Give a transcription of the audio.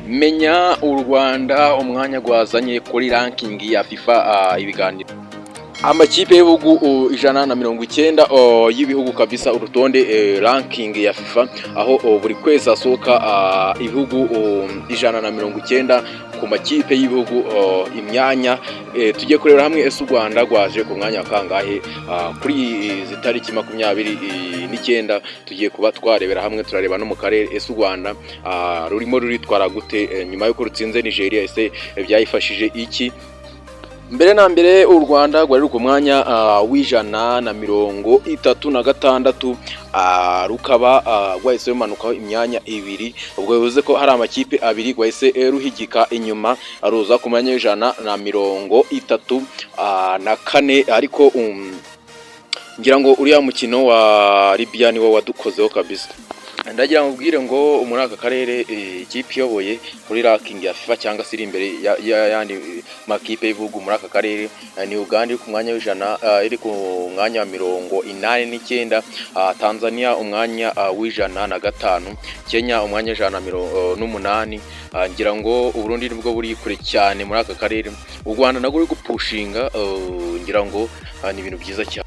Menya u Rwanda umwanya rwazanye kuri ranking ya FIFA ibiganiro. Amakipe y'ibihugu 190 y'ibihugu kabisa urutonde ranking ya FIFA aho buri kwezi asohoka ibihugu 190 ku makipe y'ibihugu imyanya tugiye kureba hamwe ese u Rwanda rwaje ku mwanya kangahe kuri zitariki 29 tugiye kuba twarebera hamwe turareba no mu karere ese u Rwanda rurimo ruritwara gute nyuma yuko rutsinze Nigeria ese byayifashije iki. Mbere na mbere u Rwanda rwari ku mwanya w'136 rukaba rwahise rumanukaho imyanya ibiri, ubwo bivuze ko hari amakipe abiri rwahise ruhigika inyuma ruza ku mwanya w'134 ariko ngira ngo uriya mukino wa Libya niwo wadukozeho kabisa. Ndagira ngubwire ngo muri aka karere ikipe iyoboye kuri ranking ya FIFA cyangwa se iri imbere yandi makipe y'ibihugu muri aka karere ni Uganda iri ku mwanya iri ku mwanya wa 89, Tanzania umwanya w'105, Kenya umwanya w'108. Ngira ngo Burundi nibwo buri kure cyane muri aka karere, u Rwanda nagwo ruri gupushinga ngira ngo ni ibintu byiza cyane.